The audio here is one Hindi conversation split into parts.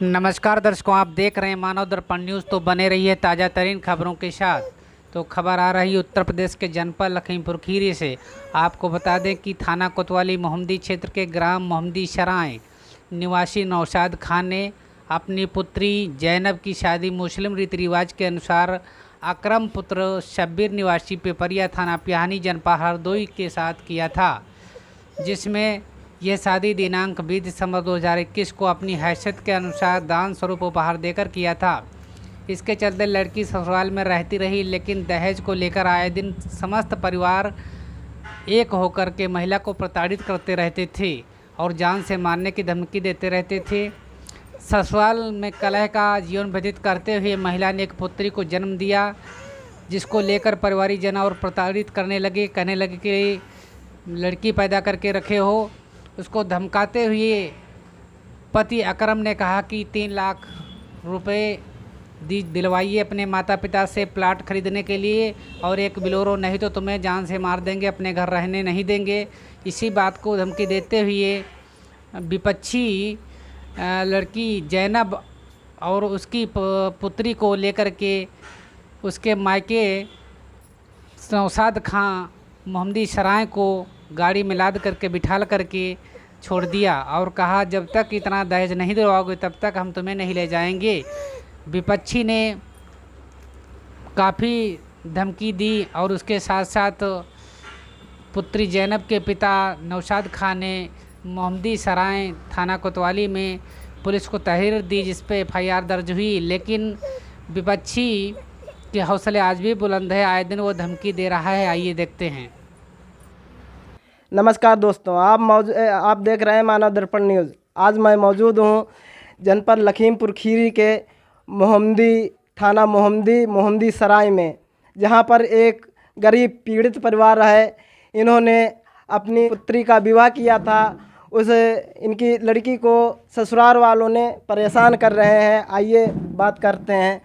नमस्कार दर्शकों, आप देख रहे हैं मानव दर्पण न्यूज़। तो बने रहिए ताज़ा तरीन खबरों के साथ। तो खबर आ रही उत्तर प्रदेश के जनपद लखीमपुर खीरी से। आपको बता दें कि थाना कोतवाली मोहम्मदी क्षेत्र के ग्राम मोहम्मदी सराय निवासी नौशाद खान ने अपनी पुत्री जैनब की शादी मुस्लिम रीति रिवाज के अनुसार अकरम पुत्र शब्बीर निवासी पिपरिया थाना पिहानी जनपद हरदोई के साथ किया था, जिसमें यह शादी दिनांक 20 दिसंबर 2021 को अपनी हैसियत के अनुसार दान स्वरूप उपहार देकर किया था। इसके चलते लड़की ससुराल में रहती रही, लेकिन दहेज को लेकर आए दिन समस्त परिवार एक होकर के महिला को प्रताड़ित करते रहते थे और जान से मारने की धमकी देते रहते थे। ससुराल में कलह का जीवन व्यतीत करते हुए महिला ने एक पुत्री को जन्म दिया, जिसको लेकर परिवारिक जन और प्रताड़ित करने लगे, कहने लगे कि लड़की पैदा करके रखे हो। उसको धमकाते हुए पति अकरम ने कहा कि 3 लाख रुपए दिलवाइए अपने माता पिता से प्लाट खरीदने के लिए, और एक बिलोरो, नहीं तो तुम्हें जान से मार देंगे, अपने घर रहने नहीं देंगे। इसी बात को धमकी देते हुए विपक्षी लड़की जैनब और उसकी पुत्री को लेकर के उसके मायके नौशाद खां मोहम्मदी सराय को गाड़ी में लाद करके बिठाल करके छोड़ दिया और कहा, जब तक इतना दहेज नहीं दिलवाओगे तब तक हम तुम्हें नहीं ले जाएंगे। विपक्षी ने काफ़ी धमकी दी और उसके साथ साथ पुत्री जैनब के पिता नौशाद खान ने मोहम्मदी सराय थाना कोतवाली में पुलिस को तहरीर दी, जिस पे FIR दर्ज हुई। लेकिन विपक्षी के हौसले आज भी बुलंद है, आए दिन वो धमकी दे रहा है। आइए देखते हैं। नमस्कार दोस्तों, आप देख रहे हैं मानव दर्पण न्यूज़। आज मैं मौजूद हूँ जनपद लखीमपुर खीरी के थाना मोहम्मदी सराय में, जहाँ पर एक गरीब पीड़ित परिवार है। इन्होंने अपनी पुत्री का विवाह किया था। इनकी लड़की को ससुराल वालों ने परेशान कर रहे हैं। आइए बात करते हैं।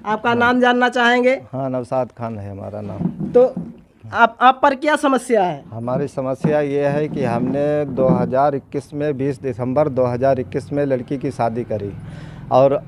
आपका नाम जानना चाहेंगे? हाँ, नौशाद खान है हमारा नाम। तो आप पर क्या समस्या है? हमारी समस्या ये है कि हमने 2021 में 20 दिसंबर 2021 में लड़की की शादी करी, और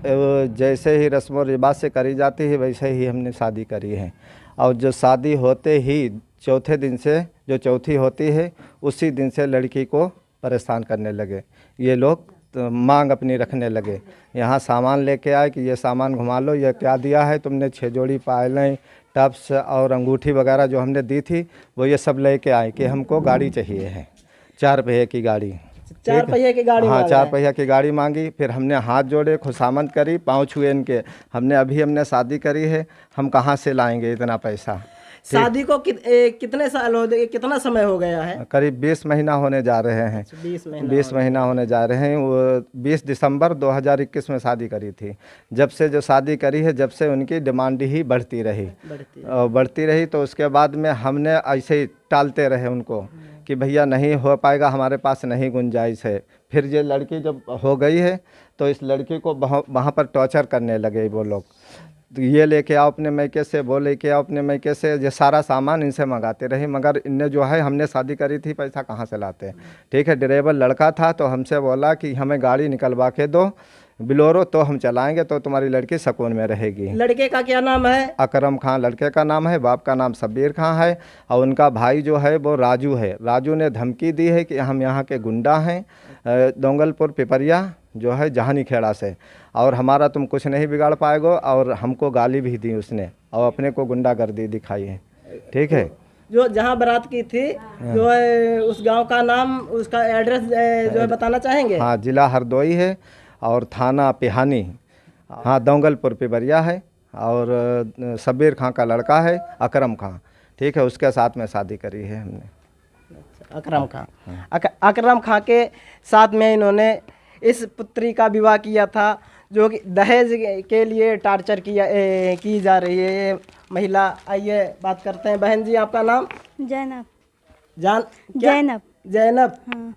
जैसे ही रस्म और रिवाज से करी जाती है वैसे ही हमने शादी करी है। और जो शादी होते ही चौथे दिन से, जो चौथी होती है उसी दिन से लड़की को परेशान करने लगे। ये लोग मांग अपनी रखने लगे। यहाँ सामान लेके आए कि ये सामान घुमा लो, ये क्या दिया है तुमने, 6 जोड़ी पायलें, टप्स और अंगूठी वगैरह जो हमने दी थी वो ये सब लेके आए कि हमको गाड़ी चाहिए है, 4 पहिए की गाड़ी। 4 पहिए की गाड़ी? हाँ, 4 पहिया की गाड़ी मांगी। फिर हमने हाथ जोड़े, खुशामद करी, पाँव छुए इनके। हमने शादी करी है, हम कहाँ से लाएंगे इतना पैसा। शादी को कितने साल हो गए, कितना समय हो गया है? करीब 20 महीना होने जा रहे हैं। 20 महीना होने जा रहे हैं। वो 20 दिसंबर 2021 में शादी करी थी। जब से जो शादी करी है, जब से उनकी डिमांड ही बढ़ती रही। तो उसके बाद में हमने ऐसे ही टालते रहे उनको कि भैया नहीं हो पाएगा, हमारे पास नहीं गुंजाइश है। फिर ये लड़की जब हो गई है तो इस लड़की को वहाँ पर टॉर्चर करने लगे वो लोग। तो ये लेके आओ अपने मैके से, वो लेके आओ अपने मैके से, ये सारा सामान इनसे मंगाते रहे। मगर इनने जो है, हमने शादी करी थी, पैसा कहाँ से लाते हैं। ठीक है, ड्राइवर लड़का था तो हमसे बोला कि हमें गाड़ी निकलवा के दो बिलोरो, तो हम चलाएंगे, तो तुम्हारी लड़की सुकून में रहेगी। लड़के का क्या नाम है? अकरम खां लड़के का नाम है, बाप का नाम शब्बीर खां है, और उनका भाई जो है वो राजू है। राजू ने धमकी दी है कि हम यहाँ के गुंडा हैं, दोंगलपुर पिपरिया जो है जहानी खेड़ा से, और हमारा तुम कुछ नहीं बिगाड़ पाएगो। और हमको गाली भी दी उसने, और अपने को गुंडागर्दी दिखाई है। ठीक है, जो जहाँ बारात की थी, जो है उस गांव का नाम, उसका एड्रेस जो है बताना चाहेंगे? हाँ, जिला हरदोई है और थाना पिहानी, हाँ, दोंगलपुर पिपरिया है। और शब्बीर खां का लड़का है अकरम खां। ठीक है, उसके साथ में शादी करी है हमने। अकरम खां। अकरम खां के साथ में इन्होंने इस पुत्री का विवाह किया था, जो कि दहेज के लिए टॉर्चर की जा रही है ये महिला। आइए बात करते हैं। बहन जी, आपका नाम? जैनब। जैनब। हाँ।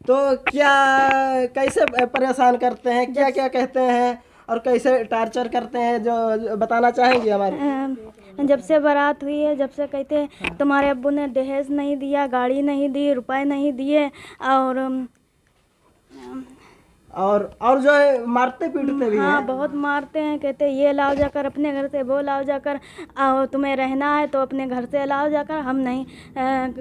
तो क्या, कैसे परेशान करते हैं, क्या क्या कहते हैं और कैसे टॉर्चर करते हैं, जो बताना चाहेंगे हमारे? जब से बारात हुई है, जब से कहते हैं तुम्हारे अब्बू ने दहेज नहीं दिया, गाड़ी नहीं दी, रुपए नहीं दिए, और और जो है मारते पीटते भी हाँ हैं। बहुत मारते हैं, कहते हैं ये लाओ जाकर अपने घर से, वो लाओ जाकर, आओ तुम्हें रहना है तो अपने घर से लाओ जाकर, हम नहीं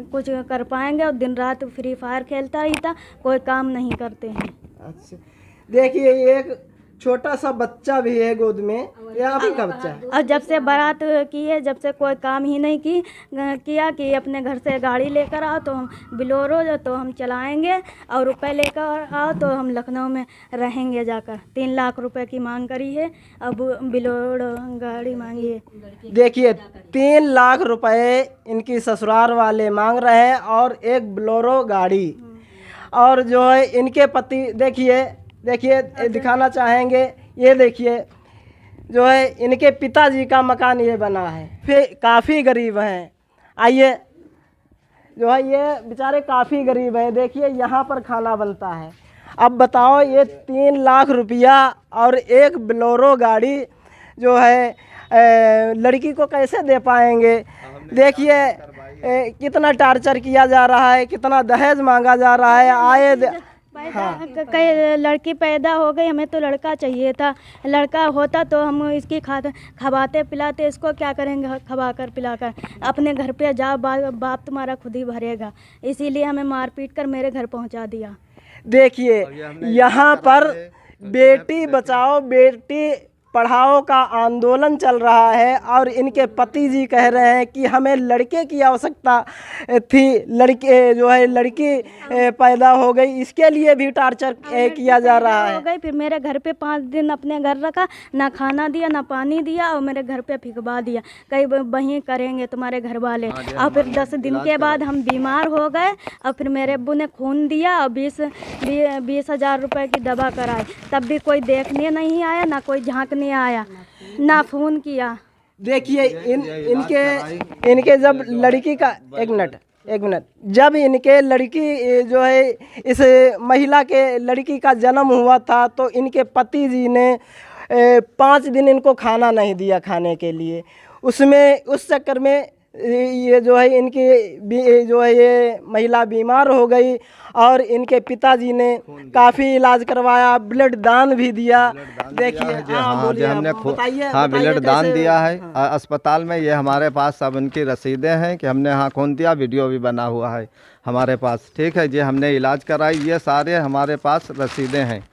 कुछ कर पाएंगे। और दिन रात फ्री फायर खेलता रहता, कोई काम नहीं करते हैं। अच्छा, देखिए एक छोटा सा बच्चा भी है गोद में, ये आप ही का बच्चा है। और जब से बारात की है, जब से कोई काम ही नहीं किया कि अपने घर से गाड़ी लेकर आओ तो हम बिलोरो जो तो हम चलाएंगे, और रुपए लेकर आओ तो हम लखनऊ में रहेंगे जाकर। 3 लाख रुपए की मांग करी है, अब बिलोरो गाड़ी मांगी है। देखिए 3 लाख रुपए इनकी ससुराल वाले मांग रहे हैं और एक बोलेरो गाड़ी। और जो है इनके पति देखिए दिखाना चाहेंगे, ये देखिए जो है इनके पिताजी का मकान ये बना है, फिर काफ़ी गरीब हैं। आइए, जो है ये बेचारे काफ़ी गरीब हैं। देखिए यहाँ पर खाना बनता है। अब बताओ ये 3 लाख रुपया और एक बोलेरो गाड़ी जो है लड़की को कैसे दे पाएंगे। देखिए कितना टार्चर किया जा रहा है, कितना दहेज मांगा जा रहा है। कई लड़की पैदा हो गई, हमें तो लड़का चाहिए था। लड़का होता तो हम इसकी खवाते पिलाते, इसको क्या करेंगे खवा कर पिलाकर। अपने घर पे जाओ, बाप तुम्हारा खुद ही भरेगा। इसीलिए हमें मार पीट कर मेरे घर पहुंचा दिया। देखिए यहाँ पर बेटी बचाओ बेटी पढ़ाओ का आंदोलन चल रहा है और इनके पति जी कह रहे हैं कि हमें लड़के की आवश्यकता थी, लड़के जो है लड़की पैदा हो गई, इसके लिए भी टार्चर किया जा रहा है। हो गई, फिर मेरे घर पे 5 दिन अपने घर रखा, ना खाना दिया ना पानी दिया, और मेरे घर पे फिकवा दिया, कई वहीं करेंगे तुम्हारे घर वाले। और फिर 10 दिन के बाद हम बीमार हो गए, और फिर मेरे अब्बू ने खून दिया और 20,000 रुपए की दवा कराई, तब भी कोई देखने नहीं आया, ना कोई झांकने आया, ना फोन किया। देखिए इनके जब लड़की का एक मिनट जब इनके लड़की जो है इस महिला के लड़की का जन्म हुआ था तो इनके पति जी ने 5 दिन इनको खाना नहीं दिया खाने के लिए। उस चक्कर में ये जो है इनकी जो है ये महिला बीमार हो गई और इनके पिताजी ने काफ़ी इलाज करवाया, ब्लड दान भी दिया। देखिए हमने ब्लड दान दिया है अस्पताल में। ये हमारे पास सब उनकी रसीदें हैं कि हमने खून दिया, वीडियो भी बना हुआ है हमारे पास। ठीक है जी, हमने इलाज कराई, ये सारे हमारे पास रसीदें हैं।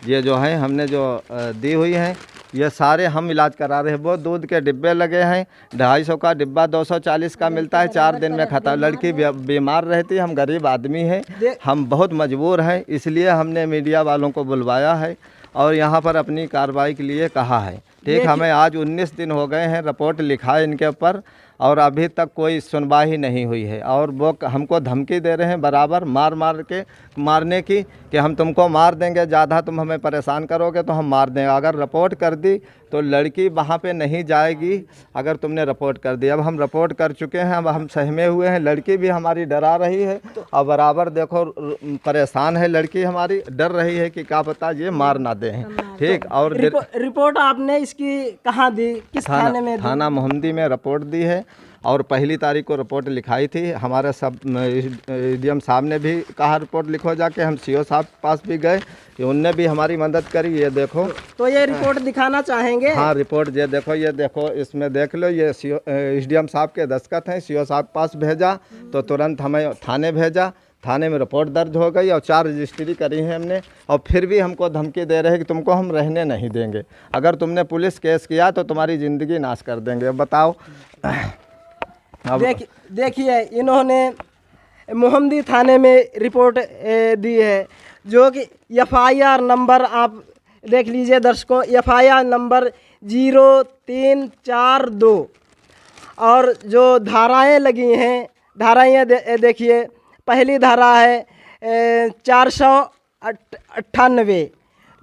ये जो है हमने जो दी हुई हैं, ये सारे हम इलाज करा रहे हैं। वो दूध के डिब्बे लगे हैं, 250 का डिब्बा 240 का मिलता है, 4 दिन में खत्म। लड़की बीमार रहती है, हम गरीब आदमी हैं, हम बहुत मजबूर हैं, इसलिए हमने मीडिया वालों को बुलवाया है और यहाँ पर अपनी कार्रवाई के लिए कहा है। ठीक, हमें आज 19 दिन हो गए हैं, रिपोर्ट लिखा है इनके ऊपर और अभी तक कोई सुनवाई नहीं हुई है। और वो हमको धमकी दे रहे हैं बराबर मारने की कि हम तुमको मार देंगे, ज़्यादा तुम हमें परेशान करोगे तो हम मार देंगे। अगर रिपोर्ट कर दी तो लड़की वहाँ पे नहीं जाएगी अगर तुमने रिपोर्ट कर दी। अब हम रिपोर्ट कर चुके हैं, अब हम सहमे हुए हैं। लड़की भी हमारी डरा रही है और बराबर देखो परेशान है लड़की हमारी, डर रही है कि क्या पता ये मार ना दें। ठीक, और रिपोर्ट आपने इसकी कहाँ दी, किस थाने में दी? थाना मोहम्मदी में रिपोर्ट दी है और 1 तारीख को रिपोर्ट लिखाई थी। हमारे सब डीएम साहब ने भी कहा रिपोर्ट लिखो जाके, हम सीओ साहब पास भी गए, उनने भी हमारी मदद करी। ये देखो, तो ये रिपोर्ट दिखाना चाहेंगे? हाँ रिपोर्ट ये देखो इसमें देख लो, ये एसडीएम साहब के दस्तखत हैं। सीओ साहब पास भेजा तो तुरंत हमें थाने भेजा, थाने में रिपोर्ट दर्ज हो गई और 4 रजिस्ट्री करी है हमने। और फिर भी हमको धमकी दे रहे हैं कि तुमको हम रहने नहीं देंगे, अगर तुमने पुलिस केस किया तो तुम्हारी ज़िंदगी नाश कर देंगे। अब बताओ। देखिए इन्होंने मोहम्मदी थाने में रिपोर्ट दी है, जो कि FIR नंबर आप देख लीजिए दर्शकों, FIR नंबर 0342 और जो धाराएं लगी हैं, धाराएं देखिए, पहली धारा है 498,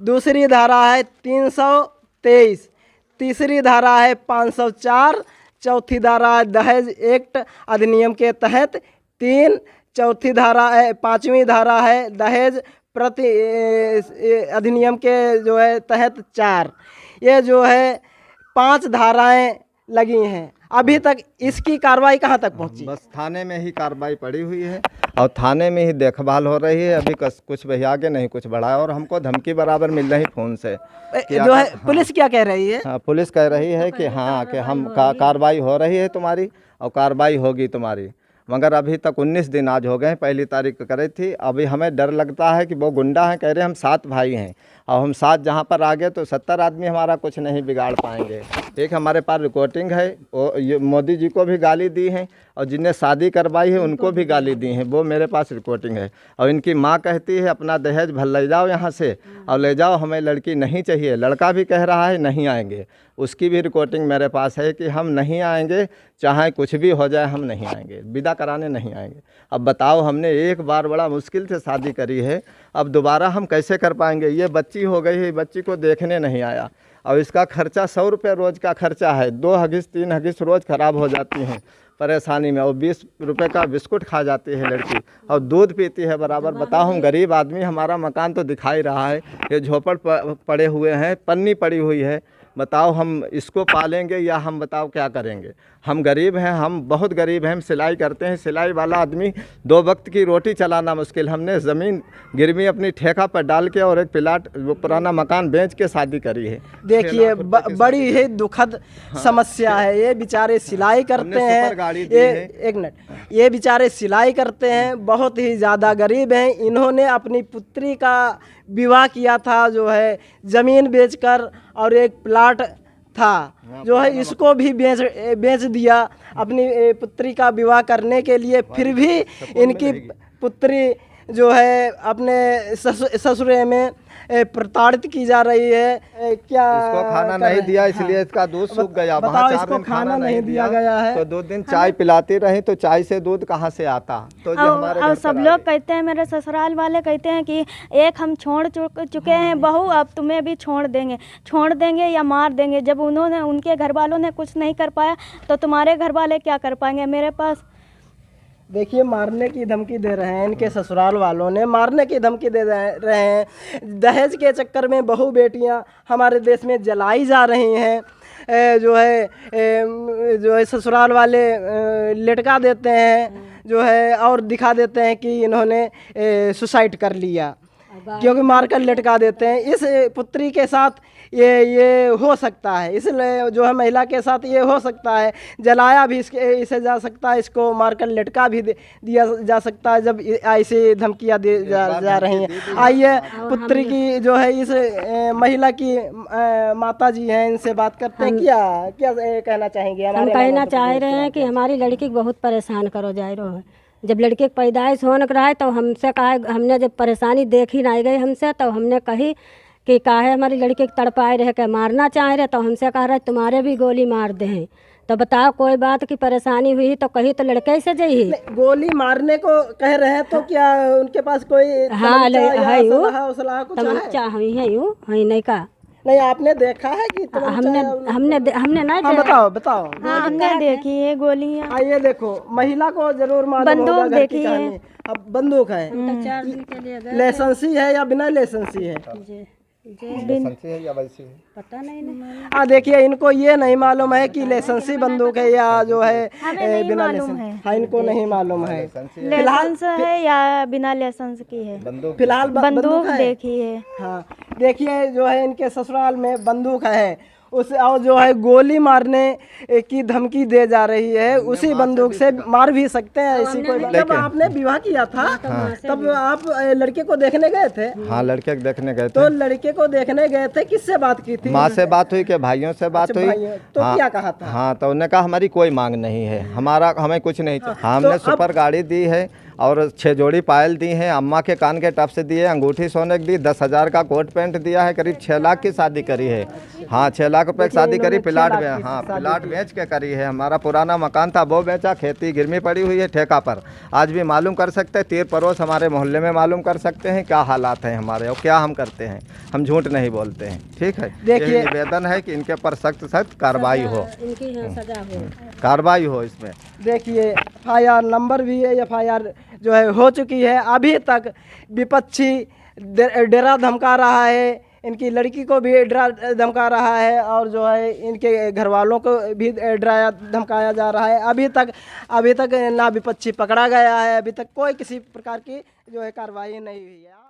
दूसरी धारा है 323, तीसरी धारा है 504, चौथी धारा है दहेज एक्ट अधिनियम के तहत 3, चौथी धारा है 5वीं धारा है दहेज प्रति अधिनियम के जो है तहत 4। ये जो है 5 धाराएं लगी हैं। अभी तक इसकी कार्रवाई कहाँ तक पहुँची? बस थाने में ही कार्रवाई पड़ी हुई है और थाने में ही देखभाल हो रही है। अभी कुछ भी आगे नहीं कुछ बढ़ा है और हमको धमकी बराबर मिल रही फ़ोन से जो है पुलिस क्या कह रही है? हाँ, पुलिस कह रही है कि हाँ कि हम कार्रवाई हो रही है तुम्हारी और कार्रवाई होगी तुम्हारी, मगर अभी तक 19 दिन आज हो गए, पहली तारीख को करी थी। अभी हमें डर लगता है कि वो गुंडा हैं, कह रहे हम 7 भाई हैं और हम 7 जहाँ पर आ गए तो 70 आदमी हमारा कुछ नहीं बिगाड़ पाएंगे। एक हमारे पास रिकॉर्डिंग है, वो ये मोदी जी को भी गाली दी है और जिन्हें शादी करवाई है उनको भी गाली दी है, वो मेरे पास रिकॉर्डिंग है। और इनकी माँ कहती है अपना दहेज भर ले जाओ यहाँ से और ले जाओ, हमें लड़की नहीं चाहिए। लड़का भी कह रहा है नहीं आएंगे, उसकी भी रिकॉर्डिंग मेरे पास है कि हम नहीं आएंगे, चाहे कुछ भी हो जाए हम नहीं आएंगे, विदा कराने नहीं आएंगे। अब बताओ, हमने एक बार बड़ा मुश्किल से शादी करी है, अब दोबारा हम कैसे कर पाएंगे? ये बच्ची हो गई है, बच्ची को देखने नहीं आया और इसका खर्चा 100 रुपये रोज़ का खर्चा है। 2 हगिस 3 हगिस रोज़ ख़राब हो जाती हैं परेशानी में और 20 रुपये का बिस्कुट खा जाती है लड़की और दूध पीती है बराबर। बताओ, हम गरीब आदमी, हमारा मकान तो दिखाई रहा है, ये झोपड़ पड़े हुए हैं, पन्नी पड़ी हुई है। बताओ हम इसको पालेंगे या हम बताओ क्या करेंगे? हम गरीब हैं, हम बहुत गरीब हैं, हम सिलाई करते हैं, सिलाई वाला आदमी 2 वक्त की रोटी चलाना मुश्किल। हमने ज़मीन गिरवी अपनी ठेका पर डाल के और एक प्लाट वो पुराना मकान बेच के शादी करी है। देखिए बड़ी ही दुखद समस्या है। ये बेचारे सिलाई करते हैं, एक मिनट, ये बेचारे सिलाई करते हैं, बहुत ही ज़्यादा गरीब हैं। इन्होंने अपनी पुत्री का विवाह किया था जो है ज़मीन बेचकर और एक प्लाट था जो है इसको भी बेच दिया अपनी पुत्री का विवाह करने के लिए। फिर भी इनकी पुत्री जो है अपने ससुरे में प्रताड़ित की जा रही है। क्या इसको खाना नहीं दिया इसलिए इसका दूध सूख गया। बताओ, इसको खाना नहीं दिया गया है तो 2 दिन चाय पिलाती रही तो चाय से दूध कहाँ से आता? तो जो हमारे और सब लोग कहते हैं, मेरे ससुराल वाले कहते हैं कि एक हम छोड़ चुके हैं बहू, अब तुम्हें भी छोड़ देंगे या मार देंगे। जब उनके घर वालों ने कुछ नहीं कर पाया तो तुम्हारे घर वाले क्या कर पाएंगे? मेरे पास देखिए मारने की धमकी दे रहे हैं, इनके ससुराल वालों ने मारने की धमकी दे रहे हैं। दहेज के चक्कर में बहू बेटियां हमारे देश में जलाई जा रही हैं। जो है ससुराल वाले लटका देते हैं जो है और दिखा देते हैं कि इन्होंने सुसाइड कर लिया, क्योंकि मारकर लटका देते हैं। इस पुत्री के साथ ये हो सकता है, इसलिए जो है महिला के साथ ये हो सकता है, जलाया भी इसे जा सकता है, इसको मारकर लटका भी दिया जा सकता है जब ऐसी धमकियां दी जा रही हैं। आइए पुत्री की जो है इस महिला की माता जी हैं, इनसे बात करते हैं। क्या कहना चाहेंगे? हम कहना चाह रहे हैं कि हमारी लड़की को बहुत परेशान करो जा रहे है। जब लड़के की पैदाइश होने रहा है तो हमसे कहा, हमने जब परेशानी देखी नहीं गई हमसे, तो हमने कही कि काहे हमारी लड़की को तड़पाए रहे के मारना चाह रहे, तो हमसे कह रहे तुम्हारे भी गोली मार दे हैं। तो बताओ, कोई बात की परेशानी हुई तो कही तो लड़के से जाइए। गोली मारने को कह रहे हैं तो क्या उनके पास कोई हाँ है तमंचा है नहीं का? नहीं, आपने देखा है कि हमने नहीं। हाँ, बताओ। हाँ, हमने देखी है गोलियां। आइए देखो, महिला को जरूर मालूम होगा। बंदूक देखी है। अब बंदूक है, लाइसेंसी है या बिना लाइसेंसी है? पता नहीं। देखिए, इनको ये नहीं मालूम है कि लाइसेंसी बंदूक है या जो है बिना लाइसेंस है। हाँ, इनको नहीं मालूम है लाइसेंस है या बिना लाइसेंस की है। फिलहाल बंदूक देखी है। हाँ, देखिए जो है इनके ससुराल में बंदूक है, उस और जो है गोली मारने की धमकी दे जा रही है। उसी बंदूक से मार भी सकते हैं ऐसी कोई। जब आपने विवाह किया था तब आप लड़के को देखने गए थे? हाँ, लड़के को देखने गए थे। तो लड़के को देखने गए थे, किससे बात की थी? माँ से बात हुई कि भाइयों से बात हुई? तो क्या कहा था? हाँ, तो उन्होंने कहा हमारी कोई मांग नहीं है, हमें कुछ नहीं चाहिए। हमने सुपर गाड़ी दी है और 6 जोड़ी पायल दी हैं, अम्मा के कान के टप से दिए, अंगूठी सोने की दी, 10,000 का कोट पैंट दिया है, करीब 6 लाख की शादी करी है। हाँ, 6 लाख रुपए की शादी करी, प्लाट बेच के करी है। हमारा पुराना मकान था वो बेचा, खेती गिरवी पड़ी हुई है ठेका पर। आज भी मालूम कर सकते हैं, 13 पड़ोस हमारे मोहल्ले में मालूम कर सकते हैं क्या हालात हैं हमारे और क्या हम करते हैं। हम झूठ नहीं बोलते हैं, ठीक है। देखिए, निवेदन है कि इनके पर सख्त कार्रवाई हो, कार्रवाई हो इसमें। देखिए, FIR नंबर भी है, FIR जो है हो चुकी है। अभी तक विपक्षी डेरा धमका रहा है इनकी लड़की को भी डरा धमका रहा है और जो है इनके घर वालों को भी डराया धमकाया जा रहा है। अभी तक ना विपक्षी पकड़ा गया है, अभी तक कोई किसी प्रकार की जो है कार्रवाई नहीं हुई है।